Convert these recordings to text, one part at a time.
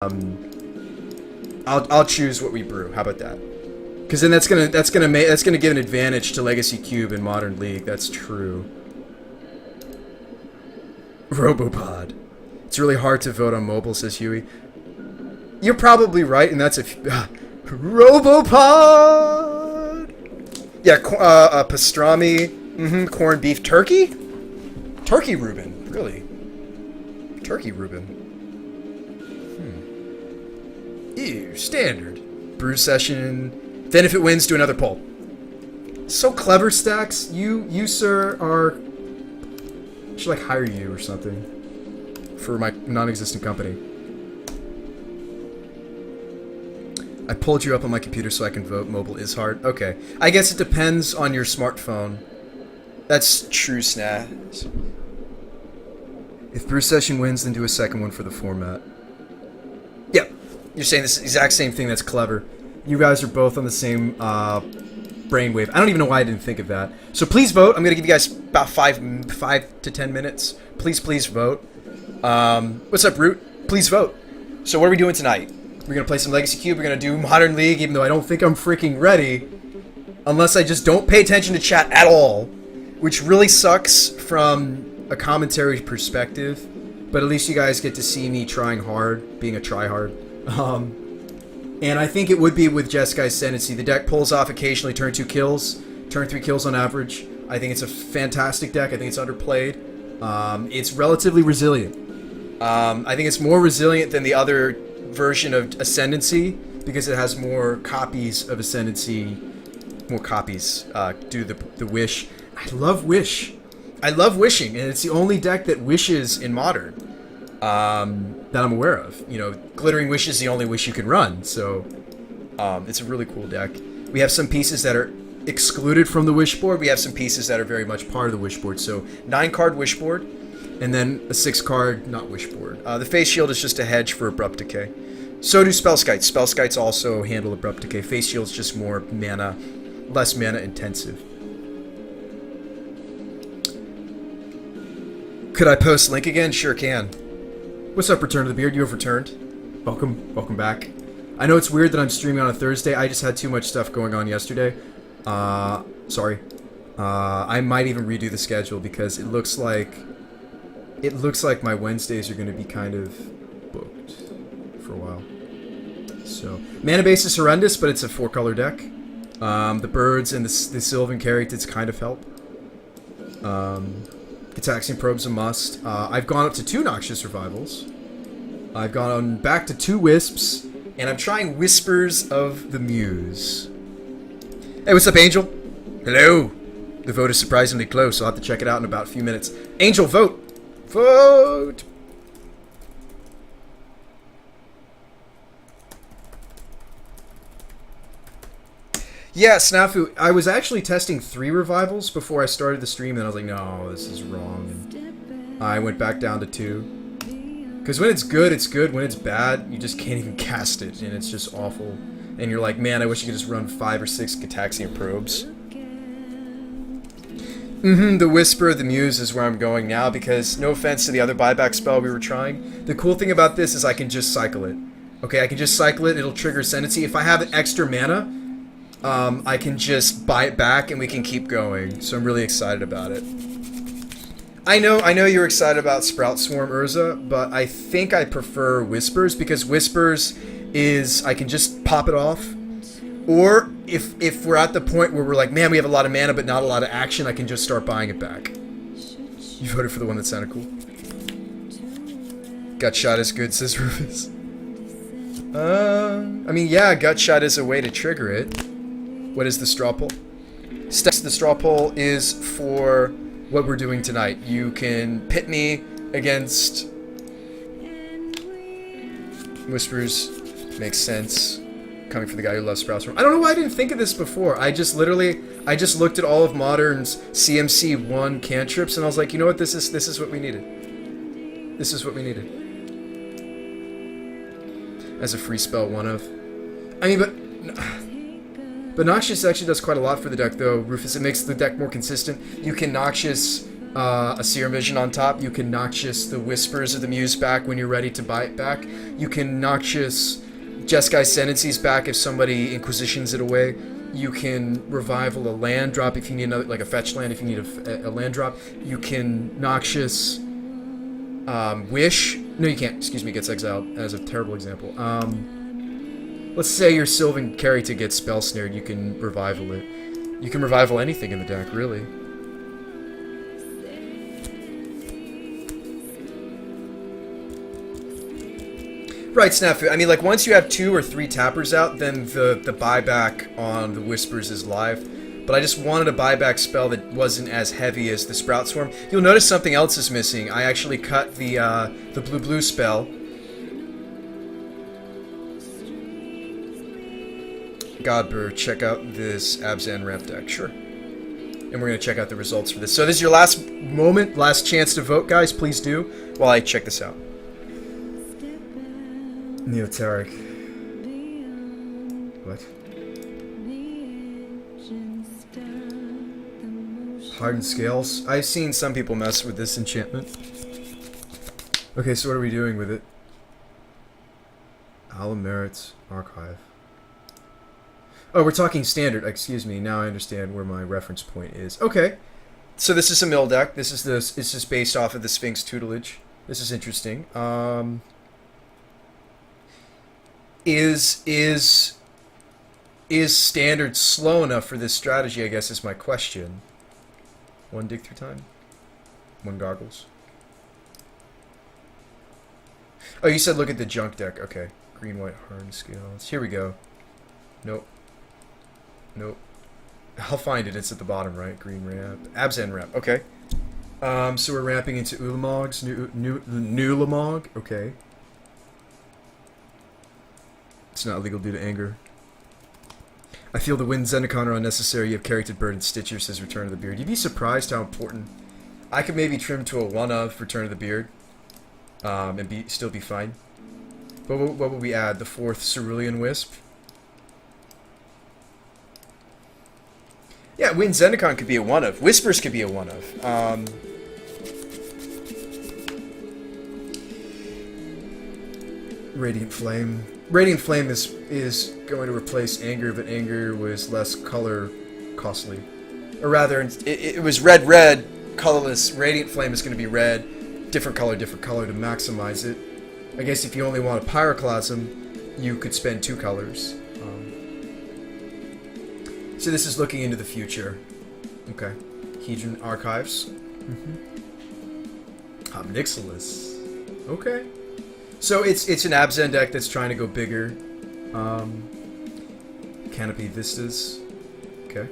I'll choose what we brew. How about that? Because then that's gonna give an advantage to Legacy Cube in Modern League. That's true. Robopod. It's really hard to vote on mobile, says Huey. You're probably right, and that's a Robopod. Yeah, pastrami, corned beef, turkey, turkey Reuben, really, turkey Reuben. Ew, standard. Brew session. Then if it wins, do another poll. So clever, Stacks. You sir are. I should like hire you or something for my non-existent company. I pulled you up on my computer so I can vote. Mobile is hard. Okay. I guess it depends on your smartphone. That's true, Snaz. If Brew Session wins, then do a second one for the format. Yeah. You're saying this exact same thing. That's clever. You guys are both on the same brainwave. I don't even know why I didn't think of that. So please vote. I'm going to give you guys about 5 to 10 minutes. Please vote. What's up, Root? Please vote. So what are we doing tonight? We're going to play some Legacy Cube. We're going to do Modern League, even though I don't think I'm freaking ready. Unless I just don't pay attention to chat at all. Which really sucks from a commentary perspective. But at least you guys get to see me trying hard, being a tryhard. And I think it would be with Jeskai Ascendancy. The deck pulls off occasionally turn 2 kills, turn 3 kills on average. I think it's a fantastic deck. I think it's underplayed. It's relatively resilient. I think it's more resilient than the other version of Ascendancy because it has more copies of Ascendancy, more copies due to the Wish. I love Wish. I love wishing, and it's the only deck that wishes in Modern. That I'm aware of. You know, Glittering Wish is the only wish you can run, so it's a really cool deck. We have some pieces that are excluded from the wish board. We have some pieces that are very much part of the wish board. So 9-card wish board, and then a 6-card not wish board. The Face Shield is just a hedge for Abrupt Decay. So do Spell Skites. Spell Skites also handle Abrupt Decay. Face Shield's just more mana, less mana intensive. Could I post link again? Sure can. What's up, Return to the Beard? You have returned. Welcome back. I know it's weird that I'm streaming on a Thursday. I just had too much stuff going on yesterday. Sorry. I might even redo the schedule because it looks like my Wednesdays are going to be kind of booked for a while. So mana base is horrendous, but it's a 4-color deck. The birds and the Sylvan Caryatids kind of help. Gitaxian Probe's a must. I've gone up to 2 Noxious Revivals. I've gone back to 2 Wisps. And I'm trying Whispers of the Muse. Hey, what's up, Angel? Hello. The vote is surprisingly close, so I'll have to check it out in about a few minutes. Angel, vote! Vote! Yeah, Snafu, I was actually testing 3 revivals before I started the stream, and I was like, no, this is wrong. And I went back down to 2. Because when it's good, it's good. When it's bad, you just can't even cast it, and it's just awful. And you're like, man, I wish you could just run 5 or 6 Gitaxian Probes. The Whisper of the Muse is where I'm going now, because no offense to the other buyback spell we were trying, the cool thing about this is I can just cycle it. Okay, I can just cycle it, it'll trigger Ascendancy. If I have extra mana, I can just buy it back and we can keep going. So I'm really excited about it. I know you're excited about Sprout Swarm Urza, but I think I prefer Whispers because Whispers is I can just pop it off. Or if we're at the point where we're like, man, we have a lot of mana but not a lot of action, I can just start buying it back. You voted for the one that sounded cool. Gut Shot is good, says Rufus. I mean, yeah, Gut Shot is a way to trigger it. What is the straw poll? The straw poll is for what we're doing tonight. You can pit me against Whispers. Makes sense. Coming from the guy who loves Sprout Swarm. I don't know why I didn't think of this before. I just looked at all of Modern's CMC 1 cantrips and I was like, you know what? This is what we needed. This is what we needed. As a free spell, one of. I mean, but Noxious actually does quite a lot for the deck, though, Rufus. It makes the deck more consistent. You can Noxious a Serum Vision on top. You can Noxious the Whispers of the Muse back when you're ready to buy it back. You can Noxious Jeskai Ascendancy's back if somebody Inquisitions it away. You can Revival a land drop if you need another, like a fetch land if you need a land drop. You can Noxious Wish. No, you can't. Excuse me, gets exiled. As a terrible example. Let's say your Sylvan character gets spell snared. You can Revival it. You can Revival anything in the deck, really. Right, Snafu. I mean, like, once you have 2 or 3 tappers out, then the buyback on the Whispers is live. But I just wanted a buyback spell that wasn't as heavy as the Sprout Swarm. You'll notice something else is missing. I actually cut the blue-blue spell. Godbur, check out this Abzan ramp deck. Sure. And we're going to check out the results for this. So this is your last moment, last chance to vote, guys. Please do, while I check this out. Neoteric. What? Hardened Scales. I've seen some people mess with this enchantment. Okay, so what are we doing with it? Alamerit's Archive. Oh, we're talking standard. Excuse me. Now I understand where my reference point is. Okay. So this is a mill deck. This is based off of the Sphinx tutelage. This is interesting. Is standard slow enough for this strategy, I guess, is my question. 1 dig through time? 1 goggles? Oh, you said look at the junk deck. Okay. Green, white, Hardened Scales. Here we go. Nope. Nope. I'll find it. It's at the bottom, right? Green ramp. Abzan ramp. Okay. So we're ramping into Ulamogs. New Lamog. Okay. It's not illegal due to anger. I feel the Wind Zendikon are unnecessary. You have Character Bird and Stitcher, says Return of the Beard. You'd be surprised how important. I could maybe trim to a 1 of Return of the Beard. And still be fine. What would we add? The 4th Cerulean Wisp? Yeah, Wind Zendikon could be a 1 of. Whispers could be a 1 of. Radiant Flame. Radiant Flame is going to replace Anger, but Anger was less color costly. Or rather, it was red, colorless. Radiant Flame is going to be red, different color to maximize it. I guess if you only want a Pyroclasm, you could spend 2 colors. So this is looking into the future. Okay. Hedron Archives. Omnixilus. Okay. So it's an Abzan deck that's trying to go bigger. Canopy Vistas. Okay.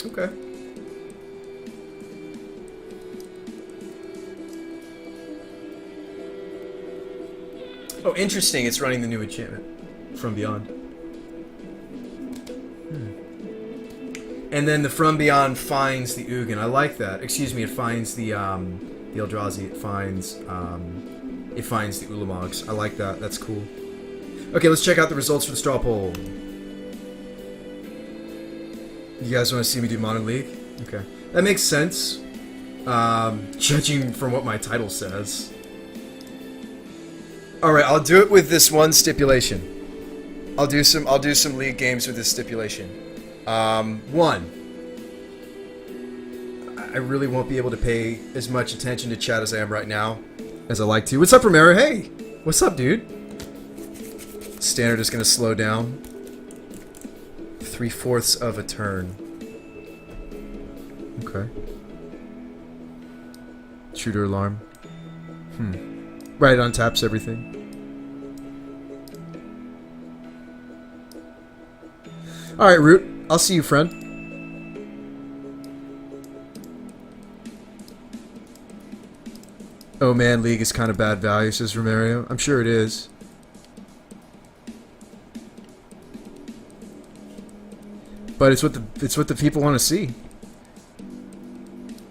Okay. Oh, interesting. It's running the new enchantment. From Beyond. And then the From Beyond finds the Ugin. I like that. Excuse me, it finds the Eldrazi. It finds the Ulamogs. I like that. That's cool. Okay, let's check out the results for the straw poll. You guys want to see me do Modern League? Okay. That makes sense. Judging from what my title says. Alright, I'll do it with this one stipulation. I'll do some league games with this stipulation. 1. I really won't be able to pay as much attention to chat as I am right now as I like to. What's up, Romero? Hey! What's up, dude? Standard is going to slow down. 3/4 of a turn. Okay. Shooter alarm. Right, untaps everything. Alright, Root. I'll see you, friend. Oh man, League is kind of bad value, says Romario. I'm sure it is. But it's what the people want to see.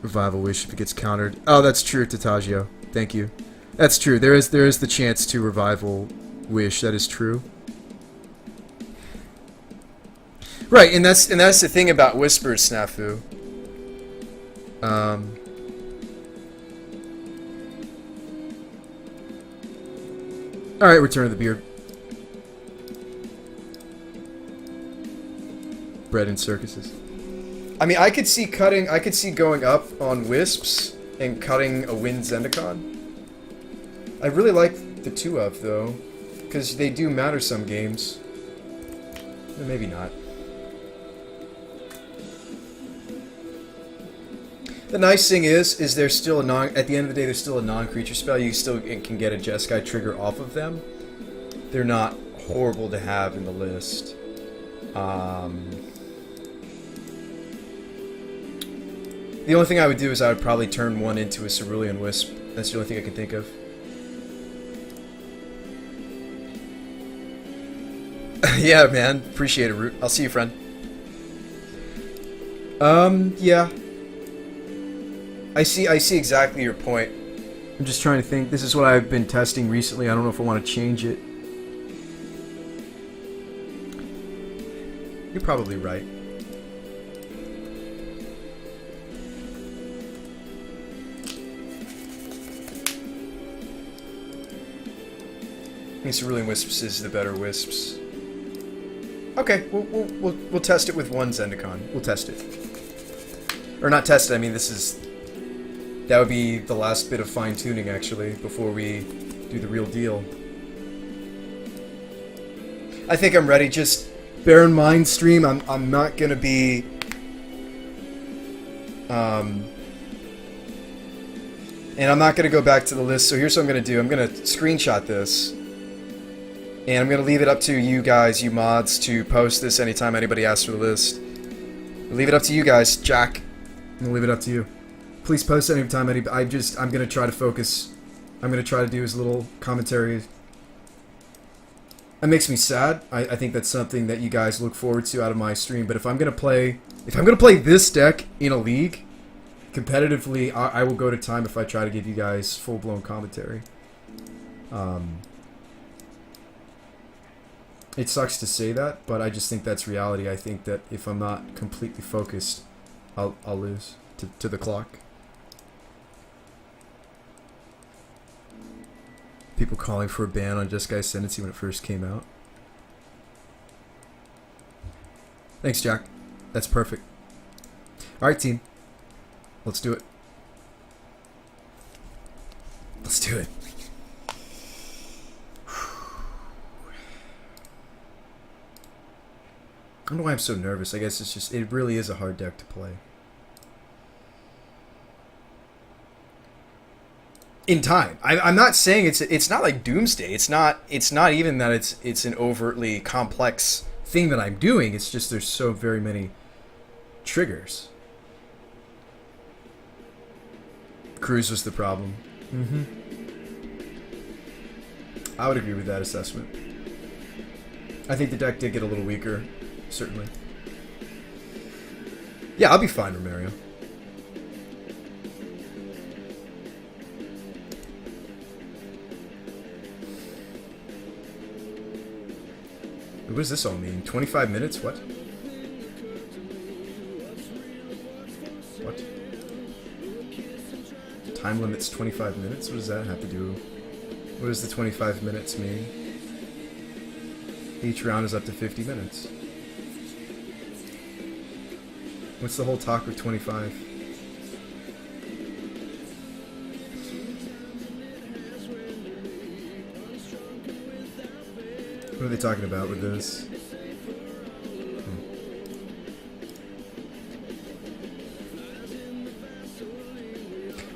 Revival Wish if it gets countered. Oh, that's true, Tatagio. Thank you. That's true. There is the chance to Revival Wish. That is true. Right, and that's the thing about Whispers, Snafu. Alright, Return of the Beard. Bread and circuses. I mean, I could see going up on Wisps and cutting a Wind Zendikon. I really like the 2 of, though, because they do matter some games. Maybe not. The nice thing is there's still a at the end of the day, there's still a non-creature spell. You still can get a Jeskai trigger off of them. They're not horrible to have in the list. The only thing I would do is I would probably turn one into a Cerulean Wisp. That's the only thing I can think of. Yeah, man. Appreciate it, Root. I'll see you, friend. Yeah. I see exactly your point. I'm just trying to think. This is what I've been testing recently. I don't know if I want to change it. You're probably right. I think Cerulean Wisps is the better Wisps. Okay, we'll test it with one Zendikon. We'll test it. Or not test it, I mean that would be the last bit of fine-tuning, actually, before we do the real deal. I think I'm ready. Just bear in mind, stream, I'm not gonna be... and I'm not gonna go back to the list, so here's what I'm gonna do. I'm gonna screenshot this. And I'm gonna leave it up to you guys, you mods, to post this anytime anybody asks for the list. I'll leave it up to you guys. Jack, I'm gonna leave it up to you. Please post anytime I'm gonna try to focus. I'm gonna try to do as little commentary. That makes me sad. I think that's something that you guys look forward to out of my stream. But if I'm gonna play this deck in a league competitively, I will go to time if I try to give you guys full-blown commentary. It sucks to say that, but I just think that's reality. I think that if I'm not completely focused, I'll lose to the clock. People calling for a ban on Jeskai Ascendancy when it first came out. Thanks, Jack. That's perfect. Alright, team. Let's do it. Let's do it. I don't know why I'm so nervous. I guess it's just, it really is a hard deck to play. In time. I'm not saying it's not like Doomsday. It's not even that it's an overtly complex thing that I'm doing. It's just there's so very many triggers. Cruise was the problem. I would agree with that assessment. I think the deck did get a little weaker. Certainly. Yeah, I'll be fine, Romario. What does this all mean? 25 minutes? What? What? Time limit's 25 minutes? What does that have to do? What does the 25 minutes mean? Each round is up to 50 minutes. What's the whole talk with 25? What are they talking about with this?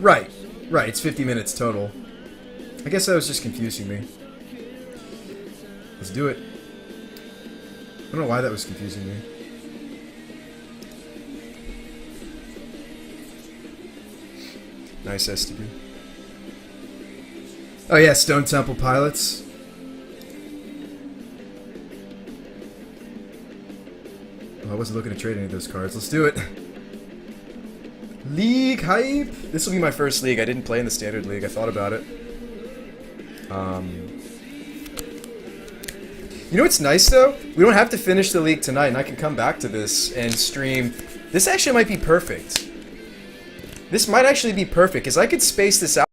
Right. Right, it's 50 minutes total. I guess that was just confusing me. Let's do it. I don't know why that was confusing me. Nice STB. Oh yeah, Stone Temple Pilots. Oh, I wasn't looking to trade any of those cards. Let's do it. League hype. This will be my first league. I didn't play in the standard league. I thought about it. You know what's nice though? We don't have to finish the league tonight, and I can come back to this and stream. This actually might be perfect. This might actually be perfect, because I could space this out.